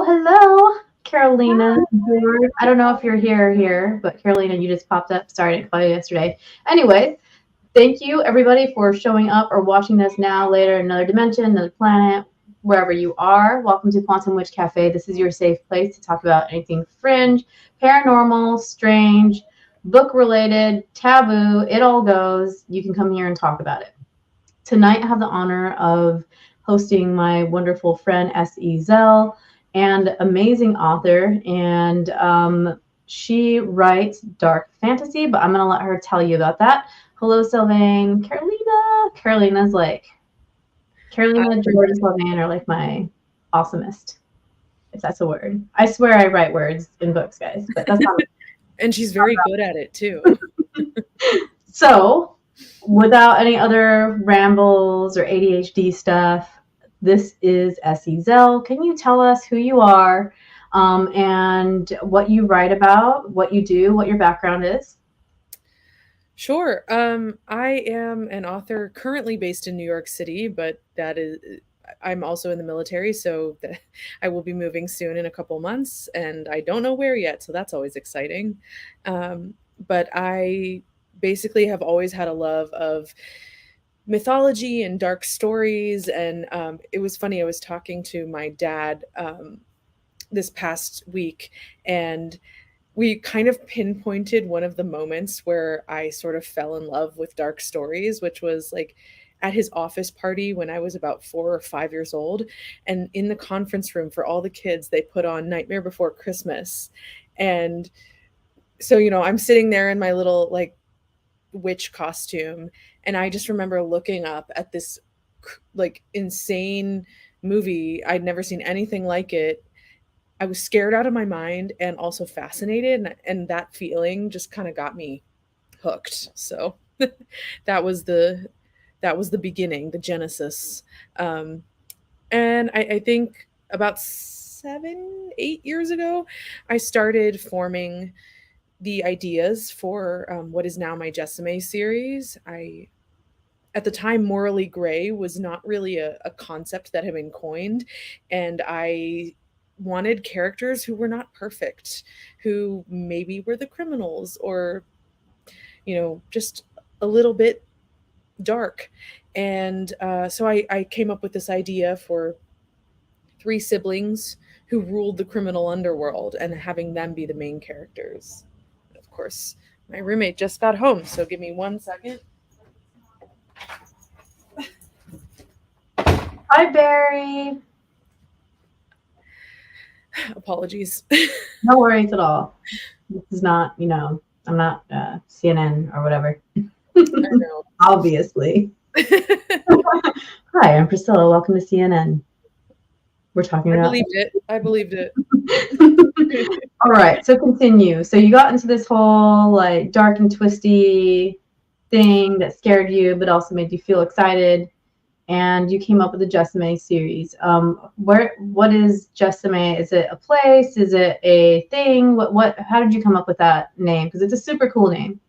hello, Carolina. George. I don't know if you're here, but Carolina, you just popped up. Sorry, I didn't call you yesterday. Anyways, thank you everybody for showing up or watching this now, later, another dimension, another planet, wherever you are. Welcome to Quantum Witch Cafe. This is your safe place to talk about anything fringe, paranormal, strange, book related, taboo. It all goes. You can come here and talk about it. Tonight, I have the honor of hosting my wonderful friend S.E. Zell, and amazing author. And she writes dark fantasy, but I'm going to let her tell you about that. Hello, Sylvain. Carolina's like, Carolina, George, and Sylvain are like my awesomest, if that's a word. I swear I write words in books, guys, but that's not. And she's very good at it, too. So, without any other rambles or ADHD stuff, this is S.E. Zell. Can you tell us who you are and what you write about, what you do, what your background is? Sure. I am an author currently based in New York City, but I'm also in the military, so I will be moving soon in a couple months, and I don't know where yet, so that's always exciting. But I basically have always had a love of mythology and dark stories, and it was funny. I was talking to my dad this past week, and we kind of pinpointed one of the moments where I sort of fell in love with dark stories, which was like at his office party when I was about 4 or 5 years old. And in the conference room for all the kids, they put on Nightmare Before Christmas. And so, I'm sitting there in my little like witch costume. And I just remember looking up at this like insane movie. I'd never seen anything like it. I was scared out of my mind and also fascinated, and that feeling just kind of got me hooked. So that was the beginning, the genesis. And I think about 7, 8 years ago, I started forming the ideas for what is now my Jesimae series. At the time, morally gray was not really a concept that had been coined, and I wanted characters who were not perfect, who maybe were the criminals or, just a little bit dark. And so I came up with this idea for 3 siblings who ruled the criminal underworld and having them be the main characters. And of course, my roommate just got home, so give me 1 second. Hi, Barry. Apologies. No worries at all. This is not, I'm not CNN or whatever. I know. Obviously. Hi, I'm Priscilla. Welcome to CNN. We're talking about. I believed it. All right, so continue. So you got into this whole like dark and twisty thing that scared you, but also made you feel excited, and you came up with the Jesimae series. What is Jesimae? Is it a place? Is it a thing? What? How did you come up with that name? Because it's a super cool name.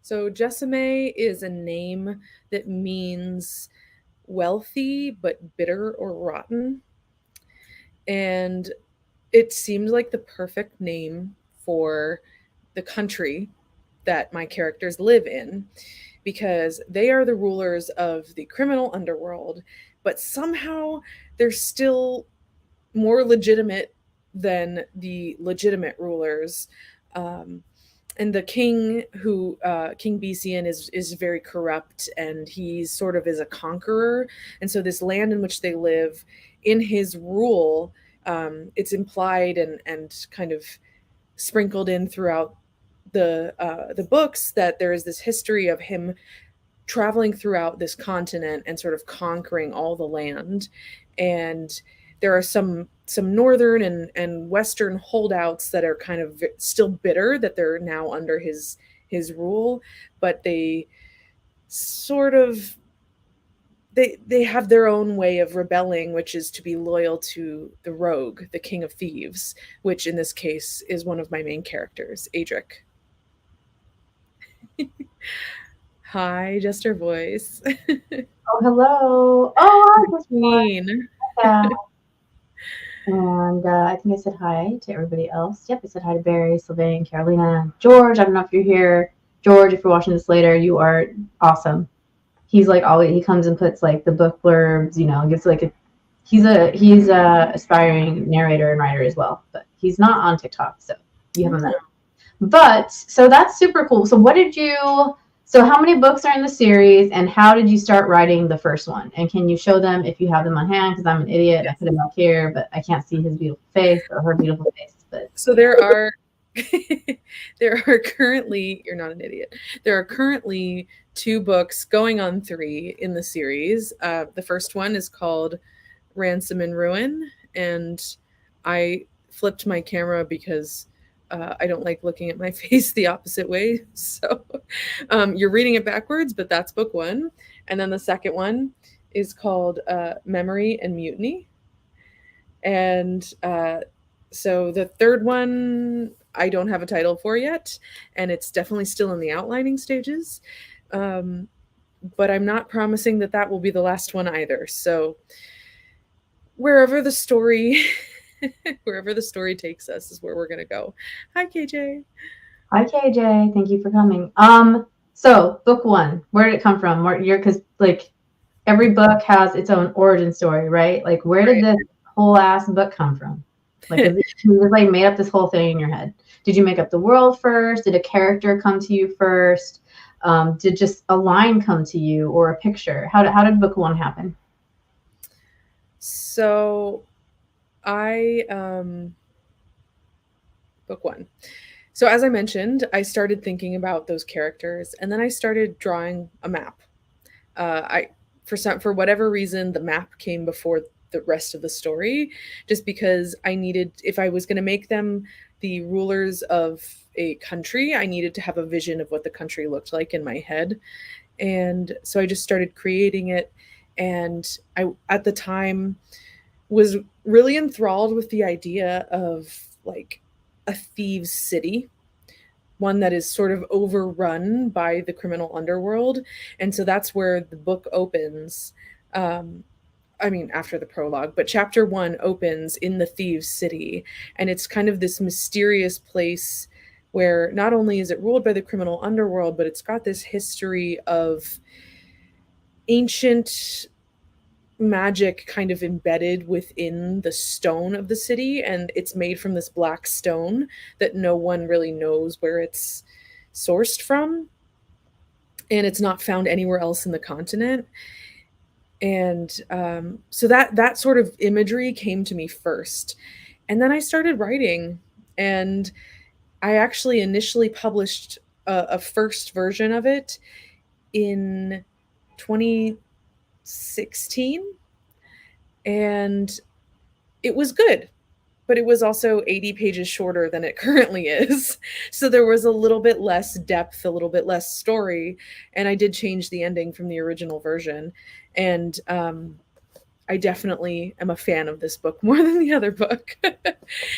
So Jesimae is a name that means wealthy but bitter or rotten. And it seems like the perfect name for the country that my characters live in, because they are the rulers of the criminal underworld, but somehow they're still more legitimate than the legitimate rulers. And the king, King Besian, is very corrupt, and he sort of is a conqueror. And so this land in which they live, in his rule, it's implied and kind of sprinkled in throughout the books that there is this history of him traveling throughout this continent and sort of conquering all the land. And there are some northern and western holdouts that are kind of still bitter that they're now under his rule, but they sort of they have their own way of rebelling, which is to be loyal to the rogue, the king of thieves, which in this case is one of my main characters, Adric. Hi, Jester voice. Oh, hello. Oh, Queen. Yeah. And I think I said hi to everybody else. Yep, I said hi to Barry, Sylvain, Carolina, George. I don't know if you're here. George, if you're watching this later, you are awesome. He's like always, he comes and puts like the book blurbs, gives like he's a aspiring narrator and writer as well, but he's not on TikTok, so you haven't met him. But so that's super cool. So how many books are in the series, and how did you start writing the first one? And can you show them if you have them on hand? Because I'm an idiot. I put them up here, but I can't see his beautiful face or her beautiful face. But So there are there are currently, you're not an idiot. There are currently 2 books going on 3 in the series. The first one is called Ransom Ruin, and I flipped my camera because I don't like looking at my face the opposite way. So you're reading it backwards, but that's book 1. And then the second one is called Memory and Mutiny. And so the third one, I don't have a title for yet, and it's definitely still in the outlining stages. But I'm not promising that that will be the last one either. So wherever the story wherever the story takes us is where we're going to go. Hi KJ. Hi KJ, thank you for coming. So book 1, where did it come from? Because like every book has its own origin story, right? Like where did this whole ass book come from? Like you just like made up this whole thing in your head. Did you make up the world first? Did a character come to you first? Did just a line come to you or a picture? How did book 1 happen? So book 1. So as I mentioned, I started thinking about those characters, and then I started drawing a map. For whatever reason, the map came before the rest of the story, just because I needed, if I was going to make them the rulers of a country, I needed to have a vision of what the country looked like in my head. And so I just started creating it. And I, at the time, was really enthralled with the idea of like a thieves' city, one that is sort of overrun by the criminal underworld. And so that's where the book opens. After the prologue, but chapter 1 opens in the thieves' city. And it's kind of this mysterious place where not only is it ruled by the criminal underworld, but it's got this history of ancient magic kind of embedded within the stone of the city, and it's made from this black stone that no one really knows where it's sourced from, and it's not found anywhere else in the continent. And so that sort of imagery came to me first, and then I started writing, and I actually initially published a first version of it in 2016, and it was good, but it was also 80 pages shorter than it currently is. So there was a little bit less depth, a little bit less story, and I did change the ending from the original version. And I definitely am a fan of this book more than the other book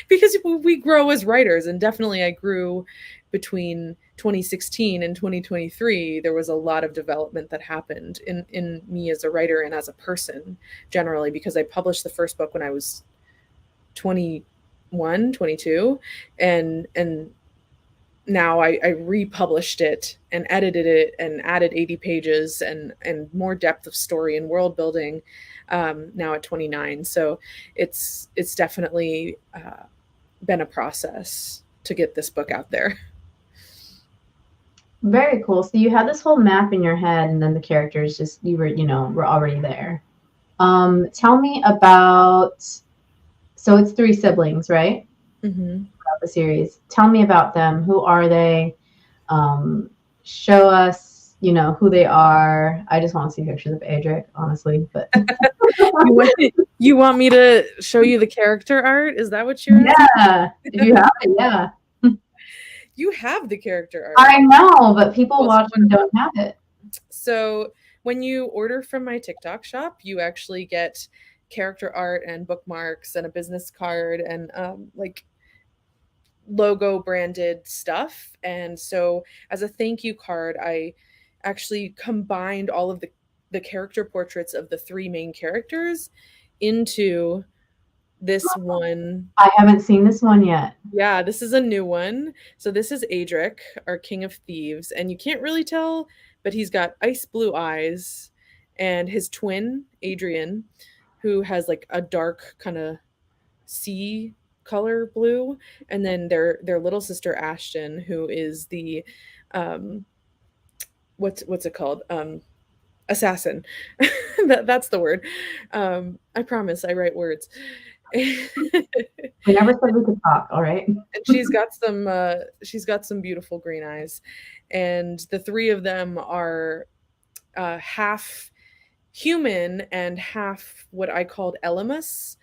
because we grow as writers, and definitely I grew between 2016 and 2023. There was a lot of development that happened in me as a writer and as a person generally, because I published the first book when I was 21, 22, and now I republished it and edited it and added 80 pages and more depth of story and world building now at 29. So it's definitely been a process to get this book out there. Very cool. So you had this whole map in your head, and then the characters just were already there. Tell me about. So it's 3 siblings, right? Mm-hmm. The series. Tell me about them. Who are they? Show us, who they are. I just want to see pictures of Adric, honestly. But you want me to show you the character art? Is that what you're asking? Yeah, if you have it, yeah. You have the character art. I know, but people watching don't have it. So when you order from my TikTok shop, you actually get character art and bookmarks and a business card and like logo branded stuff. And so as a thank you card, I actually combined all of the character portraits of the 3 main characters into This one, I haven't seen this one yet. yeah, this is a new one. So this is Adric, our king of thieves, and you can't really tell, but he's got ice blue eyes, and his twin, Adrian, who has like a dark kind of sea color blue, and then their little sister Ashton, who is the um what's it called? Assassin. That's the word. I promise I write words. We never said we could talk, all right? And she's got some beautiful green eyes, and the three of them are half human and half what I called Elemus.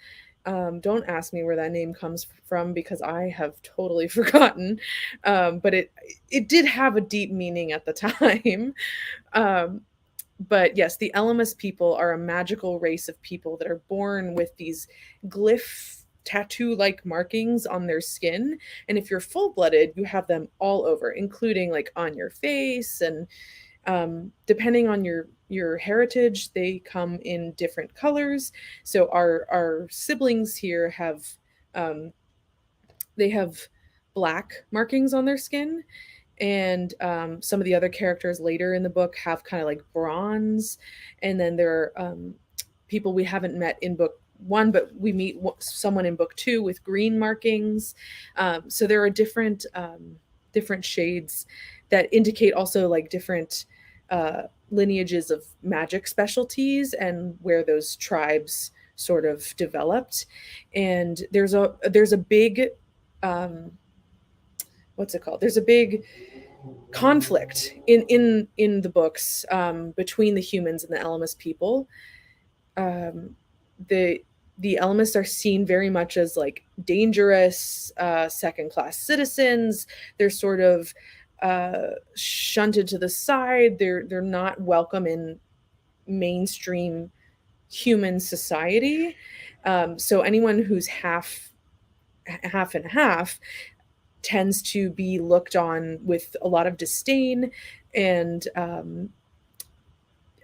Don't ask me where that name comes from because I have totally forgotten, but it did have a deep meaning at the time. um, but yes, the Elemus people are a magical race of people that are born with these glyph tattoo like markings on their skin. And if you're full blooded, you have them all over, including like on your face. And depending on your heritage, they come in different colors. So our siblings here have they have black markings on their skin, and some of the other characters later in the book have kind of like bronze, and then there are people we haven't met in book one, but we meet someone in book two with green markings. So there are different shades that indicate also like different lineages of magic specialties and where those tribes sort of developed. And there's a big what's it called? There's a big conflict in the books between the humans and the Elemis people. Um, the the Elamists are seen very much as like dangerous second class citizens. They're sort of shunted to the side. They're not welcome in mainstream human society. So anyone who's half and half tends to be looked on with a lot of disdain, and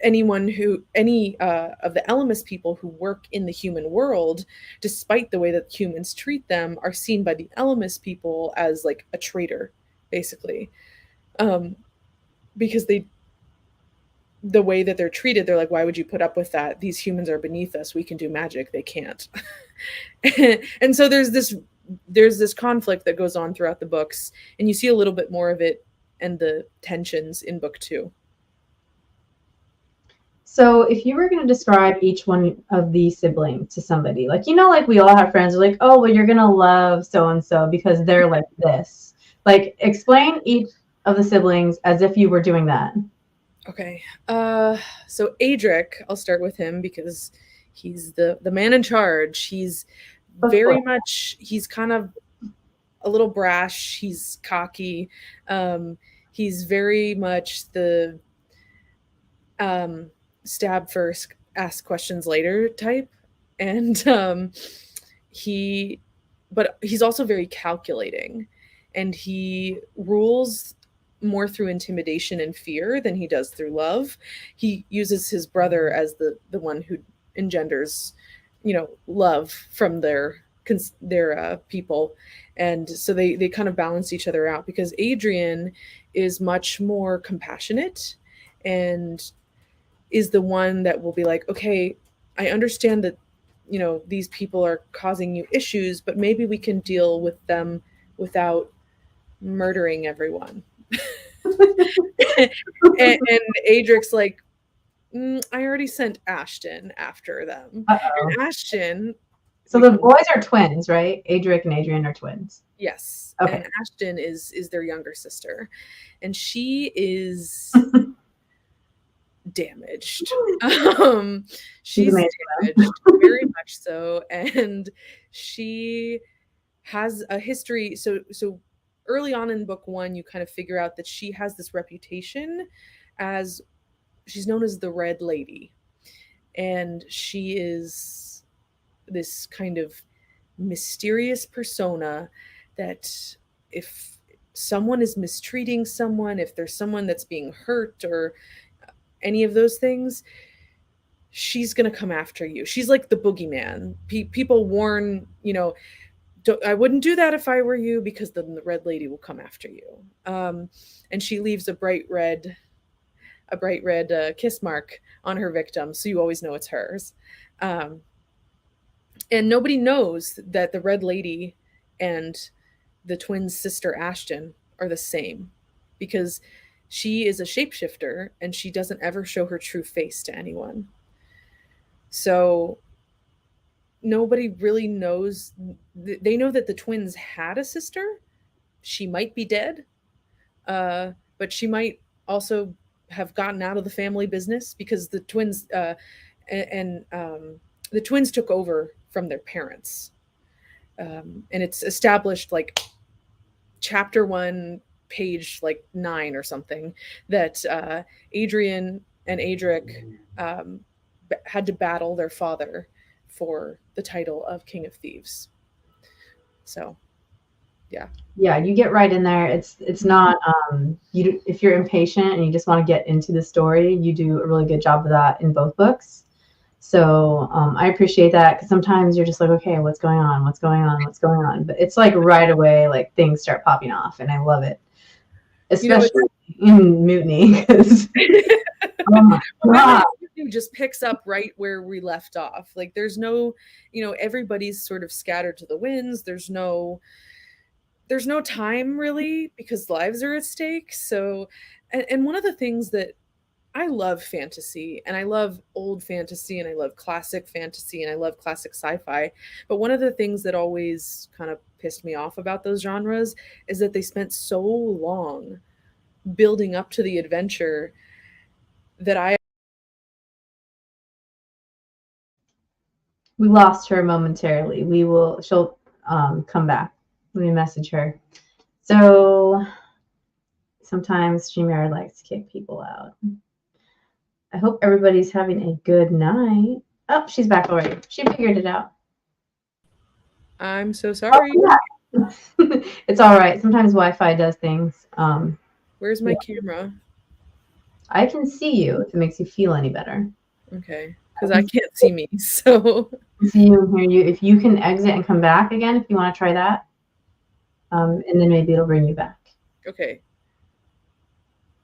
any of the Elemis people who work in the human world, despite the way that humans treat them, are seen by the Elemis people as like a traitor, basically, um, because the way that they're treated, they're like, why would you put up with that? These humans are beneath us. We can do magic. They can't. And so there's this conflict that goes on throughout the books, and you see a little bit more of it and the tensions in book two. So if you were going to describe each one of these siblings to somebody, like, like we all have friends, like, oh, well, you're going to love so-and-so because they're like this. Like, explain each of the siblings as if you were doing that. Okay. So Adric, I'll start with him because he's the man in charge. He's very much, he's kind of a little brash. He's cocky. He's very much the stab first, ask questions later type. And but he's also very calculating, and he rules more through intimidation and fear than he does through love. He uses his brother as the one who engenders, love from their people, and so they kind of balance each other out, because Adrian is much more compassionate and is the one that will be like, okay, I understand that these people are causing you issues, but maybe we can deal with them without murdering everyone. and Adric's like, I already sent Ashton after them. Uh-oh. And Ashton. So the boys are twins, right? Adric and Adrian are twins. Yes. Okay. And Ashton is their younger sister, and she is damaged. She's damaged, very much so, and she has a history. So early on in book one, you kind of figure out that she has this reputation as, she's known as the Red Lady, and she is this kind of mysterious persona that if someone is mistreating someone, if there's someone that's being hurt or any of those things, she's going to come after you. She's like the boogeyman. People warn, I wouldn't do that if I were you, because then the red lady will come after you. And she leaves a bright red kiss mark on her victim, so you always know it's hers. And nobody knows that the red lady and the twins' sister Ashton are the same, because she is a shapeshifter and she doesn't ever show her true face to anyone. So nobody really knows. They know that the twins had a sister. She might be dead, but she might also have gotten out of the family business, because the twins the twins took over from their parents. And it's established like chapter 1, page like 9 or something, that Adrian and Adric had to battle their father for the title of King of Thieves. So, yeah. Yeah, you get right in there. It's not if you're impatient and you just want to get into the story, you do a really good job of that in both books. So I appreciate that, because sometimes you're just like, okay, what's going on? What's going on? What's going on? But it's like right away, like things start popping off, and I love it, especially in Mutiny, because oh my god, it just picks up right where we left off. Like there's no, everybody's sort of scattered to the winds. There's no time really, because lives are at stake. So, and one of the things that I love fantasy, and I love old fantasy, and I love classic fantasy, and I love classic sci-fi. But one of the things that always kind of pissed me off about those genres is that they spent so long building up to the adventure that we lost her momentarily. She'll come back. Let me message her. So sometimes StreamYard likes to kick people out. I hope everybody's having a good night. Oh, she's back already. She figured it out. I'm so sorry. Oh, yeah. It's all right. Sometimes Wi-Fi does things. Where's my camera? I can see you if it makes you feel any better. Okay, because I can't see me, so. See you and hear you. If you can exit and come back again, if you want to try that, and then maybe it'll bring you back. Okay.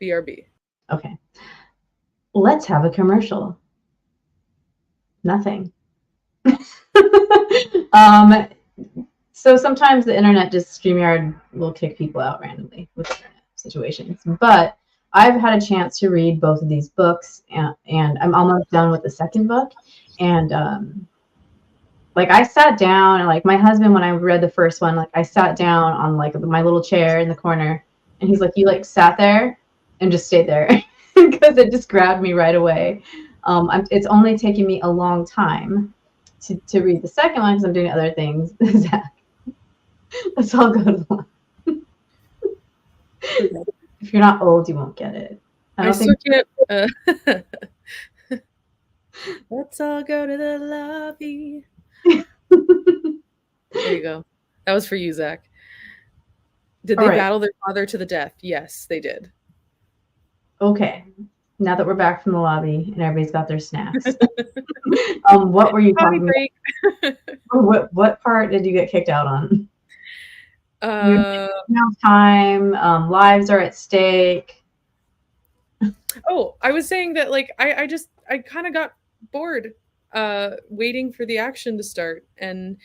BRB. Okay. Let's have a commercial. Nothing. So sometimes the internet, just StreamYard will kick people out randomly with internet situations. But I've had a chance to read both of these books, and I'm almost done with the second book. And like I sat down, and like my husband, when I read the first one, like I sat down on like my little chair in the corner, and he's like, "You like sat there and just stayed there," because it just grabbed me right away. It's only taken me a long time to read the second one because I'm doing other things. Zach, let's all go to the one. If you're not old, you won't get it. I still can't. Let's all go to the lobby. There you go. That was for you, Zach. Did they battle their father to the death? Yes, they did. Okay. Now that we're back from the lobby and everybody's got their snacks, what were you talking about? What part did you get kicked out on? No time. Lives are at stake. Oh, I was saying that like I kind of got bored waiting for the action to start, and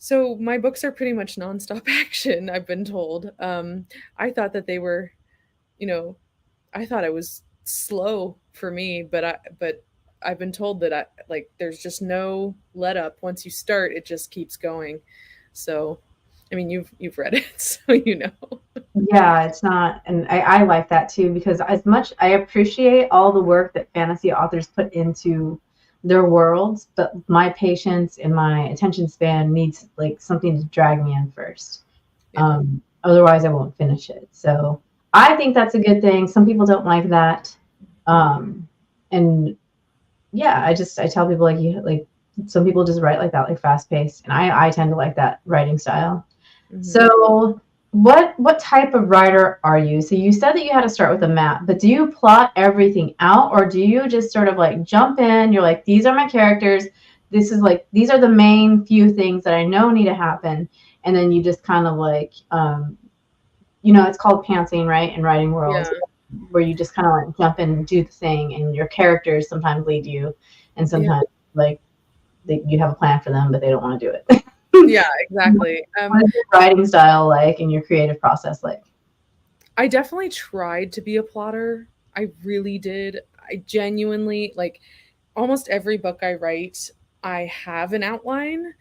so my books are pretty much nonstop action, I've been told. I thought that they were, I thought it was slow for me, but I've been told that there's just no let up. Once you start, it just keeps going. So, I mean, you've read it, so you know. Yeah, it's not, and I like that too, because as much I appreciate all the work that fantasy authors put into their worlds, but my patience and my attention span needs like something to drag me in first. Yeah. Otherwise I won't finish it. So I think that's a good thing. Some people don't like that. And yeah, I tell people like some people just write like that, like fast paced. And I tend to like that writing style. Mm-hmm. So what type of writer are you? So you said that you had to start with a map, but do you plot everything out, or do you just sort of like jump in? You're like, these are my characters. This is like these are the main few things that I know need to happen, and then you just kind of like, it's called pantsing, right, in writing world, Yeah. where you just kind of like jump in and do the thing, and your characters sometimes lead you, and Yeah. sometimes like you have a plan for them, but they don't want to do it. Yeah, exactly. What is your writing style like and your creative process like? I definitely tried to be a plotter. I really did. I genuinely like almost every book I write, I have an outline,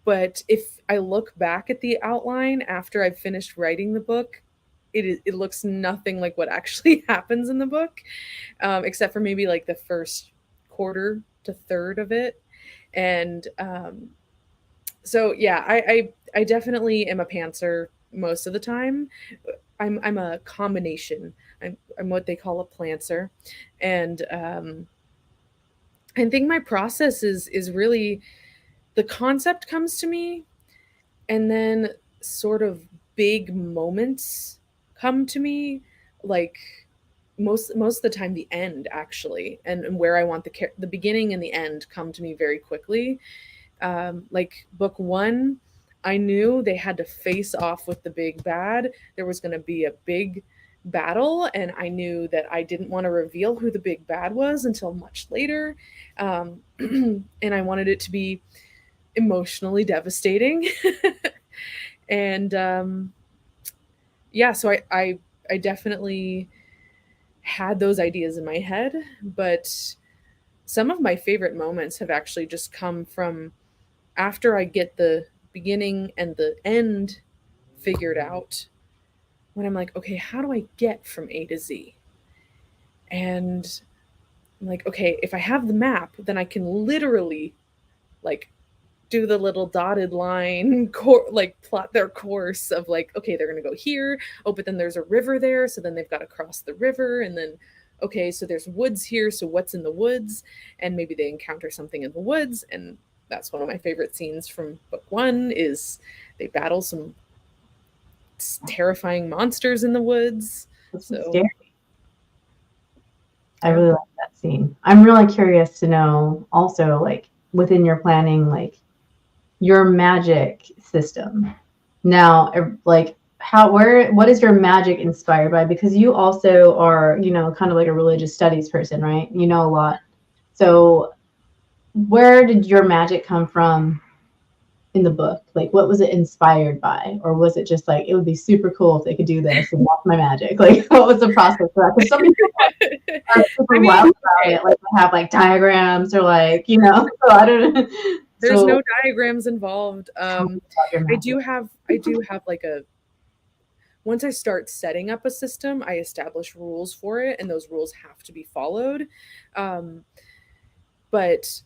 but if I look back at the outline after I've finished writing the book, it looks nothing like what actually happens in the book, except for maybe like the first quarter to third of it. And so yeah, I definitely am a pantser most of the time. I'm a combination. I'm what they call a plantser, and I think my process is really the concept comes to me, and then sort of big moments come to me, like most of the time the end actually, and where I want the beginning and the end come to me very quickly. Like book one, I knew they had to face off with the big bad. There was going to be a big battle, and I knew that I didn't want to reveal who the big bad was until much later. And I wanted it to be emotionally devastating. And yeah, so I definitely had those ideas in my head, but some of my favorite moments have actually just come from after I get the beginning and the end figured out, when I'm like, okay, how do I get from A to Z? And I'm like, okay, if I have the map, then I can literally like do the little dotted line like plot their course of like, okay, they're going to go here. Oh, but then there's a river there, so then they've got to cross the river, and then okay, so there's woods here, so what's in the woods? And maybe they encounter something in the woods, and that's one of my favorite scenes from book one is they battle some terrifying monsters in the woods. It's so So scary. I yeah. really like that scene. I'm really curious to know also, like, within your planning, like, your magic system. Now, like, what is your magic inspired by? Because you also are, kind of like a religious studies person, right? You know a lot. So, where did your magic come from in the book? Like, what was it inspired by? Or was it just like, it would be super cool if they could do this and that's my magic? Like, what was the process for that? Because some people are I super mean, wild about it. Like, they have like diagrams or like, so I don't know. there's So, no diagrams involved. tell me about your magic. I do have like a once I start setting up a system, I establish rules for it, and those rules have to be followed. Um, but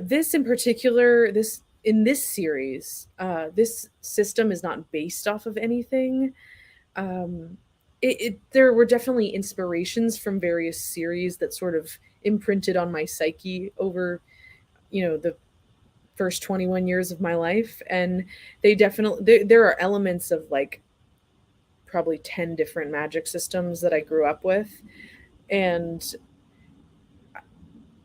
this in particular, this in this series, this system is not based off of anything. Um, there were definitely inspirations from various series that sort of imprinted on my psyche over, the first 21 years of my life, and they definitely there are elements of like probably 10 different magic systems that I grew up with. And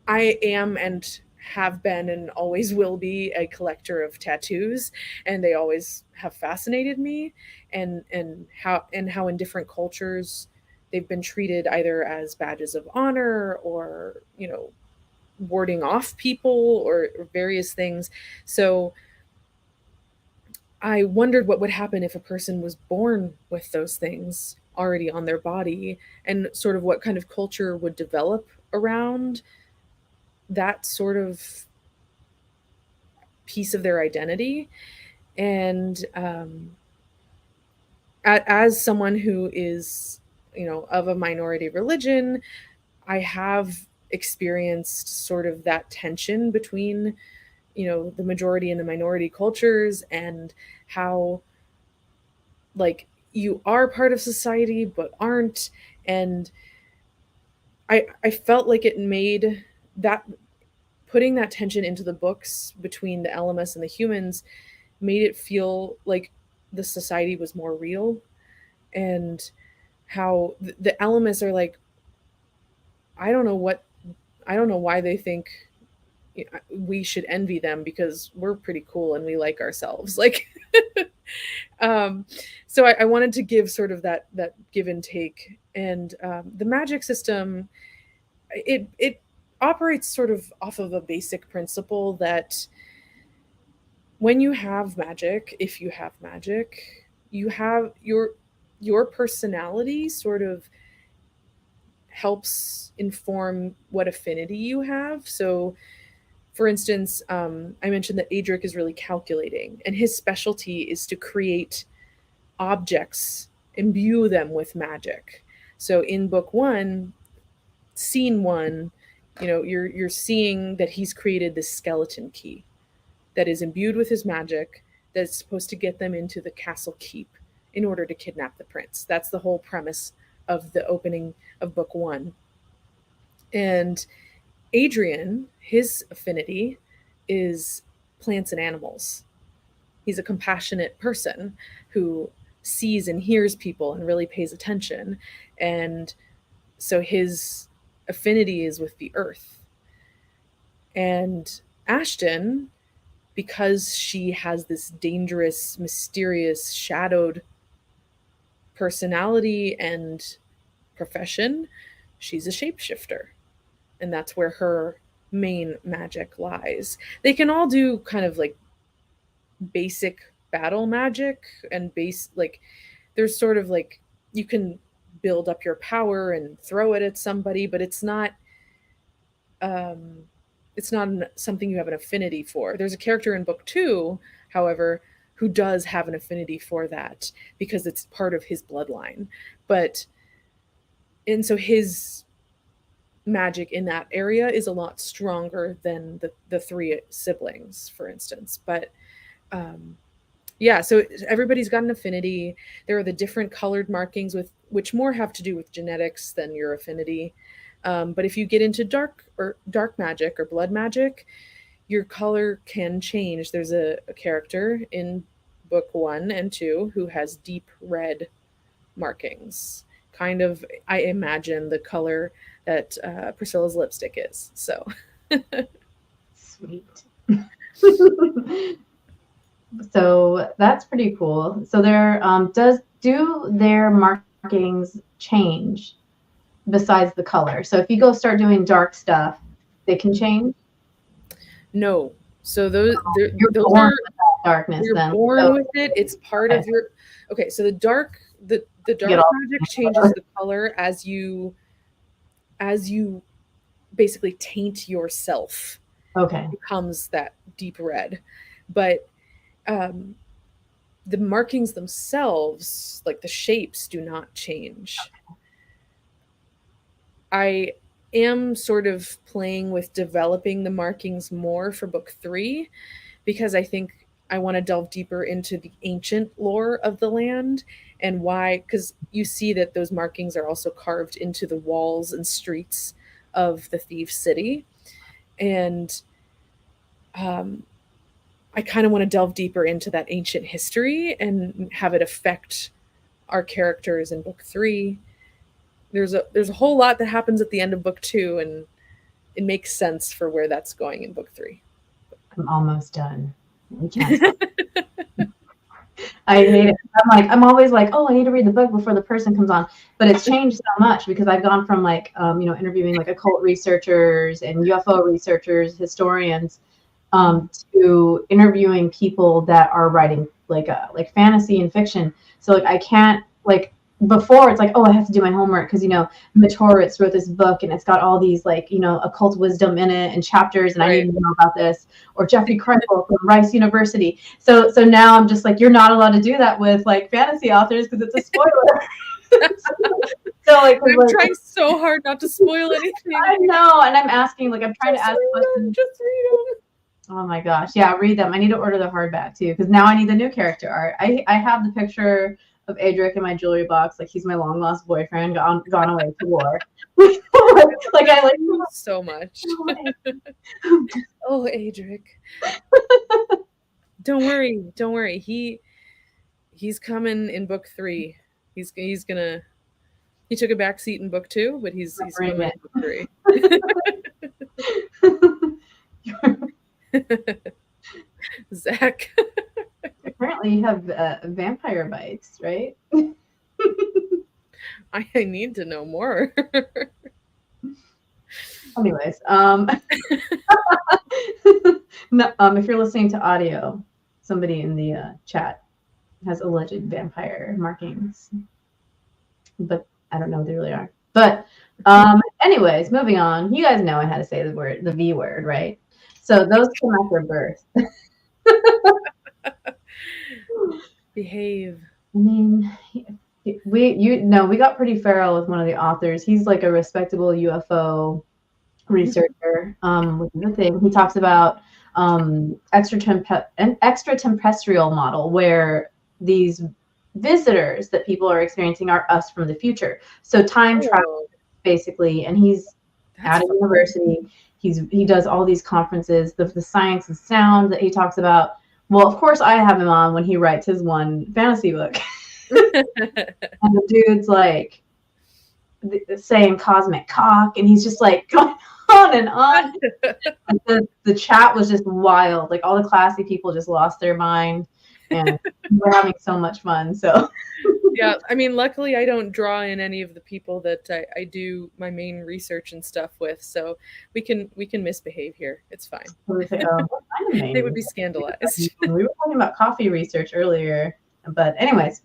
I am and have been and always will be a collector of tattoos, and they always have fascinated me, and how in different cultures they've been treated either as badges of honor or, warding off people or various things. So I wondered what would happen if a person was born with those things already on their body, and sort of what kind of culture would develop around that sort of piece of their identity. And as someone who is, of a minority religion, I have experienced sort of that tension between, the majority and the minority cultures, and how like you are part of society but aren't. And I felt like it made that putting that tension into the books between the LMS and the humans made it feel like the society was more real, and how the elements are like, I don't know what, I don't know why they think we should envy them, because we're pretty cool and we like ourselves. Like, um, so I wanted to give sort of that give and take, and the magic system, it operates sort of off of a basic principle that when you have magic, if you have magic, you have your personality sort of helps inform what affinity you have. So, for instance, I mentioned that Adric is really calculating, and his specialty is to create objects, imbue them with magic. So in book one, scene one, you're seeing that he's created this skeleton key that is imbued with his magic, that's supposed to get them into the castle keep in order to kidnap the prince. That's the whole premise of the opening of book one. And Adrian, his affinity is plants and animals. He's a compassionate person who sees and hears people and really pays attention. And so his affinity is with the earth. And Ashton, because she has this dangerous, mysterious, shadowed personality and profession, she's a shapeshifter. And that's where her main magic lies. They can all do kind of like basic battle magic, and there's sort of like, you can build up your power and throw it at somebody, but um it's not something you have an affinity for. There's a character in book 2, however, who does have an affinity for that because it's part of his bloodline. But and so his magic in that area is a lot stronger than the three siblings, for instance. But yeah, so everybody's got an affinity. There are the different colored markings, with which more have to do with genetics than your affinity. But if you get into dark magic or blood magic, your color can change. There's a character in book 1 and 2 who has deep red markings. Kind of, I imagine, the color that Priscilla's lipstick is. So Sweet. So that's pretty cool. So do their markings change besides the color? So if you go start doing dark stuff, they can change? No. So those you're those born are with that darkness. you're then born so, with it. It's part okay. of your. Okay, so the dark Get all magic changes the color as you basically taint yourself. okay. It becomes that deep red. But the markings themselves, like the shapes, do not change. I am sort of playing with developing the markings more for book 3, because I think I want to delve deeper into the ancient lore of the land and why, because you see that those markings are also carved into the walls and streets of the thief city. And I kind of want to delve deeper into that ancient history and have it affect our characters in book 3. There's a whole lot that happens at the end of book 2, and it makes sense for where that's going in book 3. I'm almost done. We can't stop. I hate it. I'm always like, oh, I need to read the book before the person comes on. But it's changed so much because I've gone from like, interviewing like occult researchers and UFO researchers, historians, to interviewing people that are writing like fantasy and fiction. So like I can't, like, before it's like, oh, I have to do my homework because Mitch Horowitz wrote this book and it's got all these like occult wisdom in it and chapters, and Right. I need to know about this. Or Jeffrey Kreisel from Rice University. So now I'm just like, you're not allowed to do that with like fantasy authors because it's a spoiler. So like I'm trying so hard not to spoil anything. I know, and I'm asking, like, I'm trying to ask questions. Just read them. Oh my gosh, yeah, read them. I need to order the hardback too because now I need the new character art. I have the picture of Adric in my jewelry box, like he's my long lost boyfriend, gone away to war. Like I like him so much. Oh, Adric. Don't worry. He he's coming in book 3. He's gonna he took a back seat in book 2, but he's Bring coming it. in book 3. Zach. Apparently, you have vampire bites, right? I need to know more. Anyways, no, if you're listening to audio, somebody in the chat has alleged vampire markings, but I don't know what they really are. But anyways, moving on. You guys know I had to say the V word, right? So those come after birth. Behave. I mean, we got pretty feral with one of the authors. He's like a respectable UFO researcher, which is the thing. He talks about an extraterrestrial model where these visitors that people are experiencing are us from the future. So time travel, basically, and he's at a university. He does all these conferences, the science and sound that he talks about. Well, of course, I have him on when he writes his one fantasy book. And the dude's like saying cosmic cock, and he's just like going on and on. The chat was just wild. Like all the classy people just lost their mind, and we're having so much fun. So yeah, I mean, luckily I don't draw in any of the people that I do my main research and stuff with, so we can misbehave here. It's fine. They would be scandalized. We were talking about coffee research earlier, but anyways.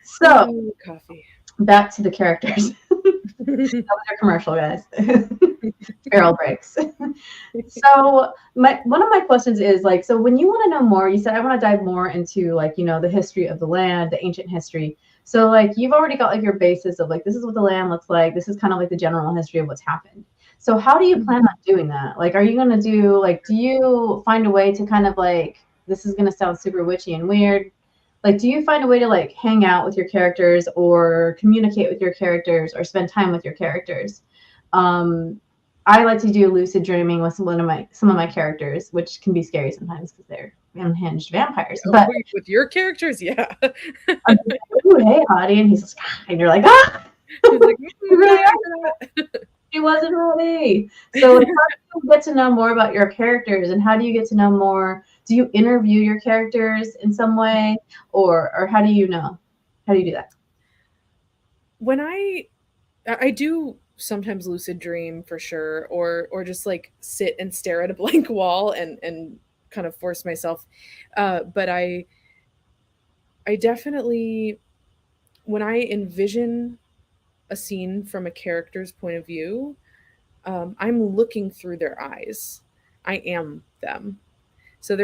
So coffee. Back to the characters. That was our commercial, guys. Barrel breaks. So one of my questions is like, so when you want to know more, you said I want to dive more into like, the history of the land, the ancient history. So like you've already got like your basis of like, this is what the land looks like. This is kind of like the general history of what's happened. So how do you plan on doing that? Like, are you going to do like, do you find a way to kind of like, this is going to sound super witchy and weird. Like, do you find a way to like hang out with your characters or communicate with your characters or spend time with your characters? I like to do lucid dreaming with some of my characters, which can be scary sometimes because they're unhinged vampires. But with your characters, yeah. I'm like, ooh, hey, hottie, and he's like, and you're like, ah, he's like, really? She wasn't ready. So like, how do you get to know more about your characters, and how do you get to know more? Do you interview your characters in some way, or how do you know? How do you do that? When I do sometimes lucid dream for sure, or just like sit and stare at a blank wall and kind of force myself. But I definitely, when I envision a scene from a character's point of view, I'm looking through their eyes. I am them. So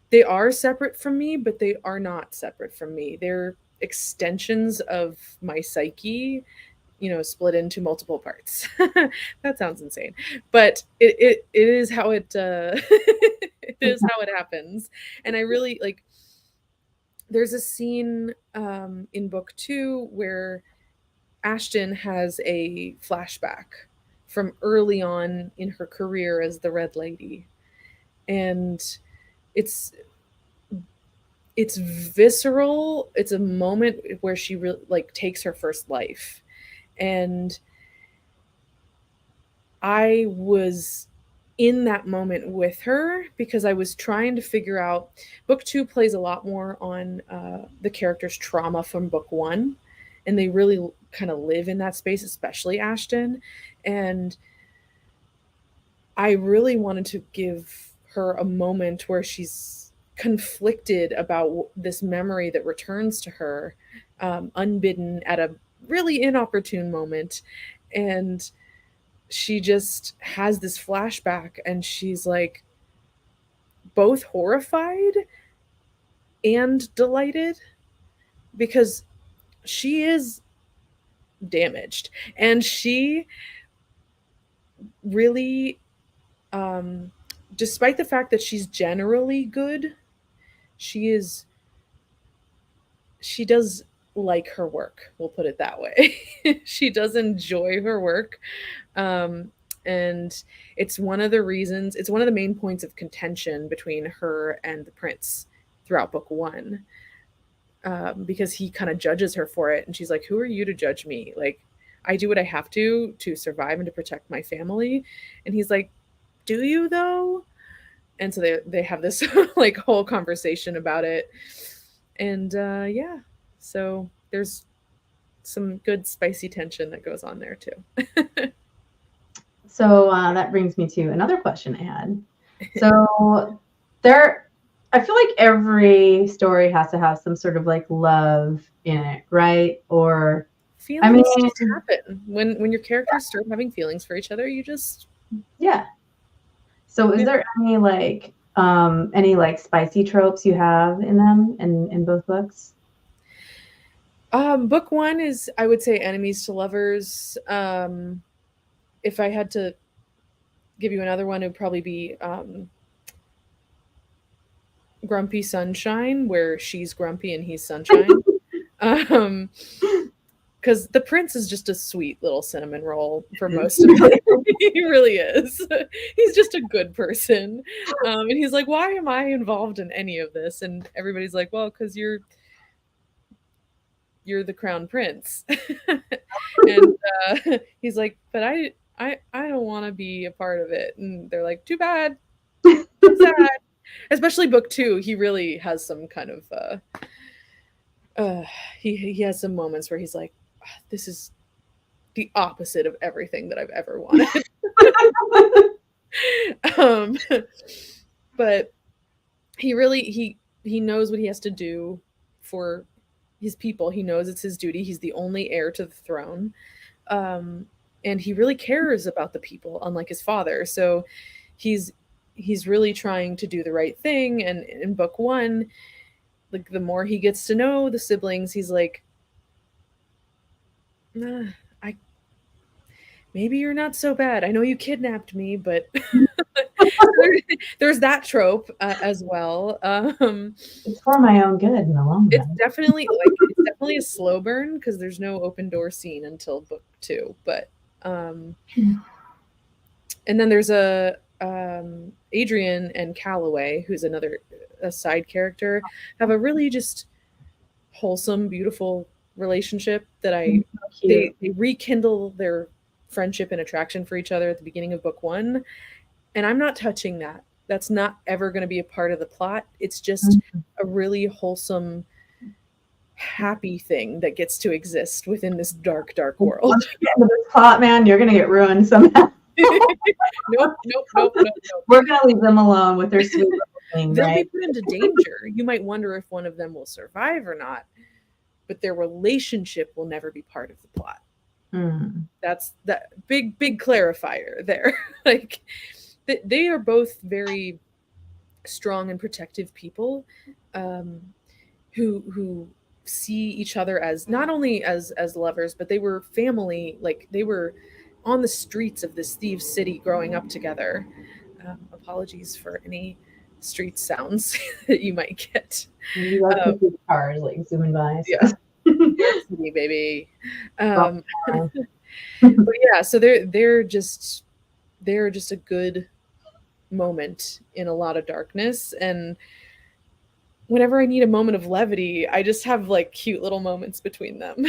they are separate from me, but they are not separate from me. They're extensions of my psyche, split into multiple parts. That sounds insane, but it is how it it is how it happens. And I really like, there's a scene in book 2 where Ashton has a flashback from early on in her career as the Red Lady, and it's visceral. It's a moment where she really like takes her first life, and I was in that moment with her because I was trying to figure out. Book 2 plays a lot more on the character's trauma from book 1, and they really kind of live in that space, especially Ashton. And I really wanted to give her a moment where she's conflicted about this memory that returns to her unbidden at a really inopportune moment. And she just has this flashback, and she's like both horrified and delighted because she is damaged, and she really, despite the fact that she's generally good, she does like her work, we'll put it that way. She does enjoy her work, and it's one of the main points of contention between her and the prince throughout book one, because he kind of judges her for it. And she's like, who are you to judge me? Like, I do what I have to survive and to protect my family. And he's like, do you though? And so they have this like whole conversation about it. And yeah, so there's some good spicy tension that goes on there too. So that brings me to another question I had. So I feel like every story has to have some sort of like love in it, right? Or feelings just happen when your characters start having feelings for each other. You just So is there any like spicy tropes you have in them in both books? Book one is, I would say, enemies to lovers. If I had to give you another one, it would probably be Grumpy Sunshine, where she's grumpy and he's sunshine. Because the prince is just a sweet little cinnamon roll for most of it. He really is. He's just a good person. And he's like, why am I involved in any of this? And everybody's like, well, because you're the crown prince. And he's like, but I don't want to be a part of it. And they're like, too bad. Sad. Especially book two, he really has some kind of he has some moments where he's like, this is the opposite of everything that I've ever wanted. But he really he knows what he has to do for his people. He knows it's his duty. He's the only heir to the throne. And he really cares about the people, unlike his father. So he's really trying to do the right thing. And in book one, like, the more he gets to know the siblings, he's like, maybe you're not so bad. I know you kidnapped me, but there's that trope as well. It's for my own good in the long run. It's definitely a slow burn because there's no open door scene until book two. But and then there's Adrian and Calloway, who's a side character, have a really just wholesome, beautiful relationship that they rekindle their friendship and attraction for each other at the beginning of book one. And I'm not touching that. That's not ever going to be a part of the plot. It's just a really wholesome, happy thing that gets to exist within this dark, dark world. Once you get into this plot, man, you're going to get ruined somehow. Nope. We're going to leave them alone with their sweet little thing, They'll right? be put into danger. You might wonder if one of them will survive or not, but their relationship will never be part of the plot. That's that big clarifier there. Like, they are both very strong and protective people, who see each other as not only as lovers, but they were family. Like, they were on the streets of this thieves' city growing up together. Apologies for any street sounds that you might get. You like the cars like zooming by. So. Yeah. Me, baby. But yeah, so they're just a good moment in a lot of darkness. And whenever I need a moment of levity, I just have like cute little moments between them.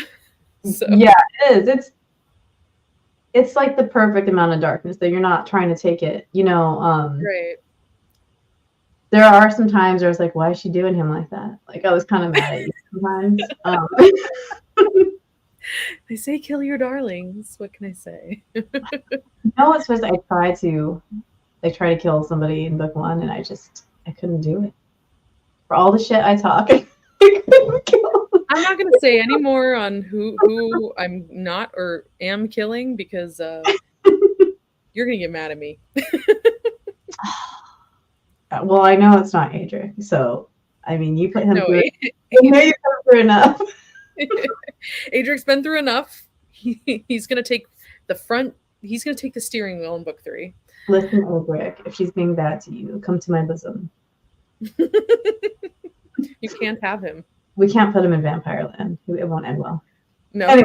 So yeah, it is. It's like the perfect amount of darkness that you're not trying to take it, right. There are some times where I was like, why is she doing him like that? Like, I was kind of mad at you sometimes. They say kill your darlings. What can I say? It's supposed to, I tried to try to kill somebody in book one, and I couldn't do it. For all the shit I talk, I couldn't kill them. I'm not going to say any more on who I'm not or am killing, because you're going to get mad at me. Well, I know it's not Adric, so I mean, you put him through. You know you've been through enough. Adric's been through enough. He's going to take the front. He's going to take the steering wheel in book three. Listen, Adric, if she's being bad to you, come to my bosom. You can't have him. We can't put him in Vampire Land. It won't end well. No. Anyway.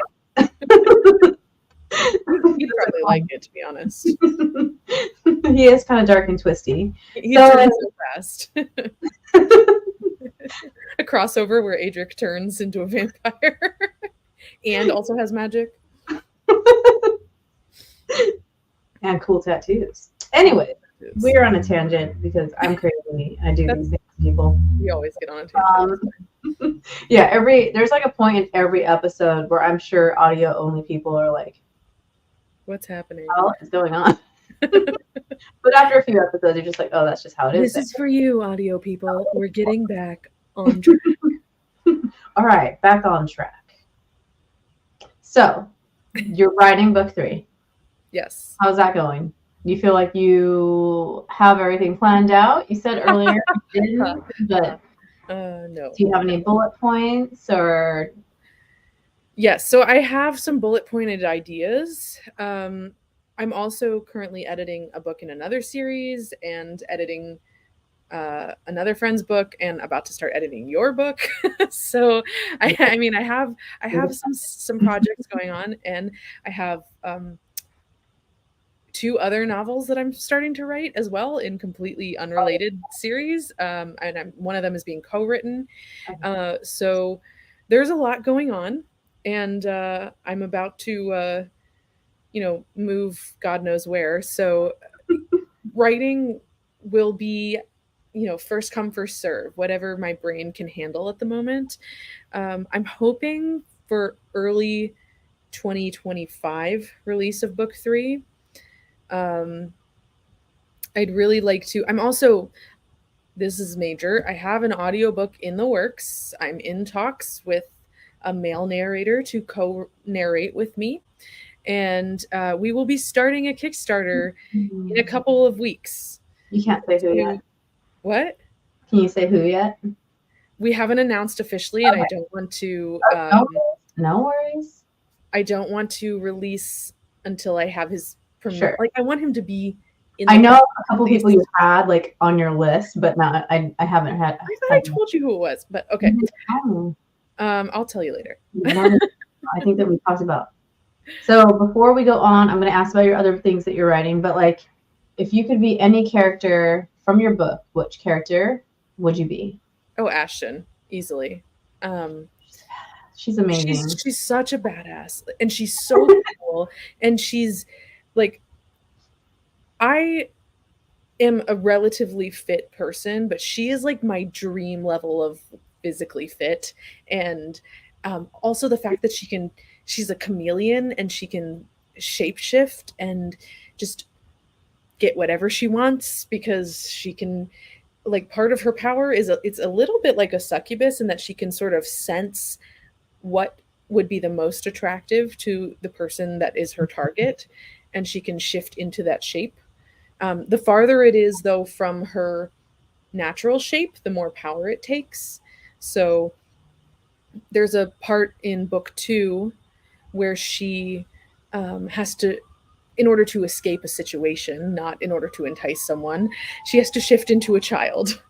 You'd probably like it, to be honest. He is kind of dark and twisty. He's so fast. crossover where Adric turns into a vampire and also has magic. And cool tattoos. Anyway, we're on a tangent because I'm crazy. I do these things to people. We always get on a tangent. Yeah, there's like a point in every episode where I'm sure audio only people are like, what's happening? What is going on? But after a few episodes, you're just like, oh, that's just how it is. This is for you, audio people. We're getting back on track. All right, back on track. So, you're writing book 3. Yes. How's that going? Do you feel like you have everything planned out? You said earlier you didn't, but no. Do you have any bullet points or? Yes, so I have some bullet pointed ideas. I'm also currently editing a book in another series and editing another friend's book and about to start editing your book. So I mean I have some projects going on, and I have 2 other novels that I'm starting to write as well in completely unrelated series. And one of them is being co-written. So there's a lot going on, and I'm about to move God knows where. So writing will be, first come, first serve, whatever my brain can handle at the moment. I'm hoping for early 2025 release of book 3. I'd really like to. This is major. I have an audiobook in the works. I'm in talks with a male narrator to co-narrate with me. And we will be starting a Kickstarter in a couple of weeks. You can't say who yet. What? Can you say who yet? We haven't announced officially, and I don't want to. No worries. I don't want to release until I have his permission. Sure. Like, I want him to be in. I know a couple people you had like on your list, but not. I haven't had. I thought I told you who it was, but okay. I'll tell you later. I think that we talked about. So before we go on, I'm going to ask about your other things that you're writing. But like, if you could be any character from your book, which character would you be? Oh, Ashton, easily. She's amazing. She's such a badass, and she's so cool. And she's like, I am a relatively fit person, but she is like my dream level of physically fit. And also the fact that she's a chameleon and she can shapeshift and just get whatever she wants, because she can, like, part of her power is it's a little bit like a succubus in that she can sort of sense what would be the most attractive to the person that is her target, and she can shift into that shape. The farther it is, though, from her natural shape, the more power it takes. So there's a part in book 2 where she has to, in order to escape a situation, not in order to entice someone, she has to shift into a child.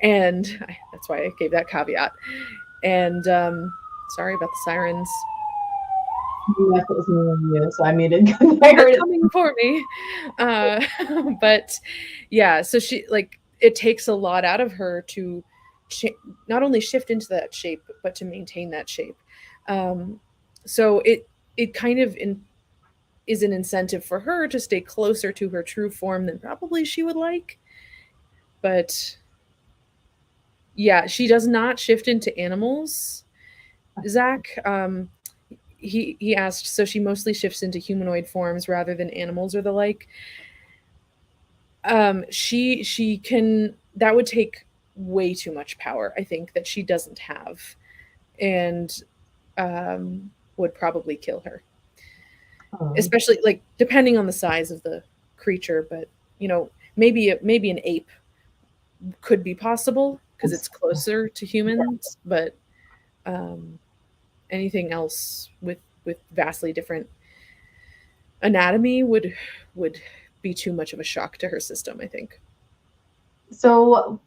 And that's why I gave that caveat. And sorry about the sirens. Yes, it was me and you, so I muted. They're coming for me. But yeah, so she, like, it takes a lot out of her to not only shift into that shape, but to maintain that shape. So it kind of is an incentive for her to stay closer to her true form than probably she would like. But yeah, she does not shift into animals. Zach, he asked, so she mostly shifts into humanoid forms rather than animals or the like. She can, that would take way too much power, I think, that she doesn't have, and would probably kill her. Especially, like, depending on the size of the creature, but maybe an ape could be possible because it's closer to humans, but anything else with vastly different anatomy would be too much of a shock to her system, I think. So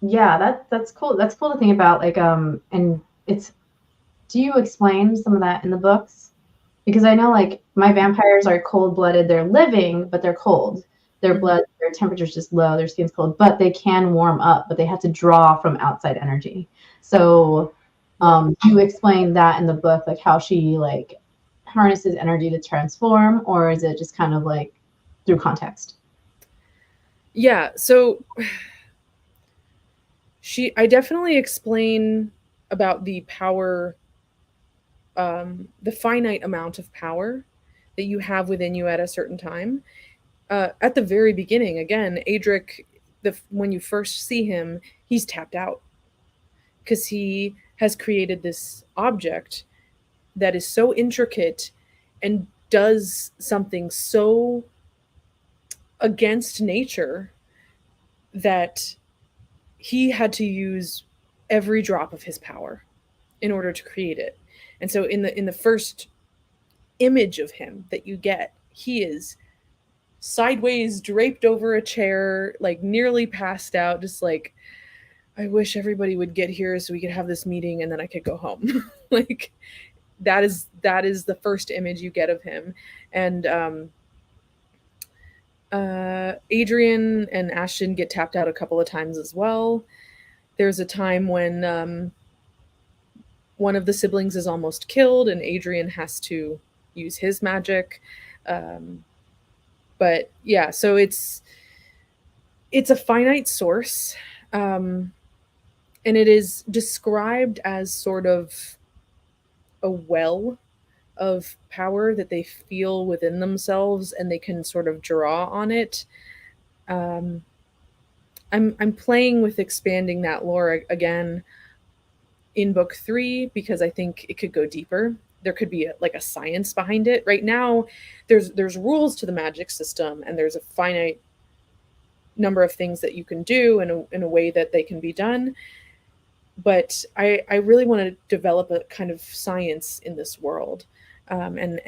yeah, that's cool. That's cool to think about. Like, and do you explain some of that in the books? Because I know, like, my vampires are cold-blooded. They're living, but they're cold. their blood, their temperature's just low, their skin's cold, but they can warm up, but they have to draw from outside energy. So you explain that in the book, like how she like harnesses energy to transform, or is it just kind of like through context? Yeah, so I definitely explain about the power, the finite amount of power that you have within you at a certain time. At the very beginning, again, Adric, when you first see him, he's tapped out because he has created this object that is so intricate and does something so against nature that he had to use every drop of his power in order to create it. And so in the first image of him that you get, he is sideways draped over a chair, like nearly passed out, just like, I wish everybody would get here so we could have this meeting and then I could go home. Like that is the first image you get of him. And Adrian and Ashton get tapped out a couple of times as well. There's a time when one of the siblings is almost killed and Adrian has to use his magic. But yeah, so it's a finite source, and it is described as sort of a well of power that they feel within themselves, and they can sort of draw on it. Um, I'm playing with expanding that lore again in book 3 because I think it could go deeper. There could be like a science behind it. Right now, there's rules to the magic system, and there's a finite number of things that you can do in a way that they can be done. But I really want to develop a kind of science in this world, and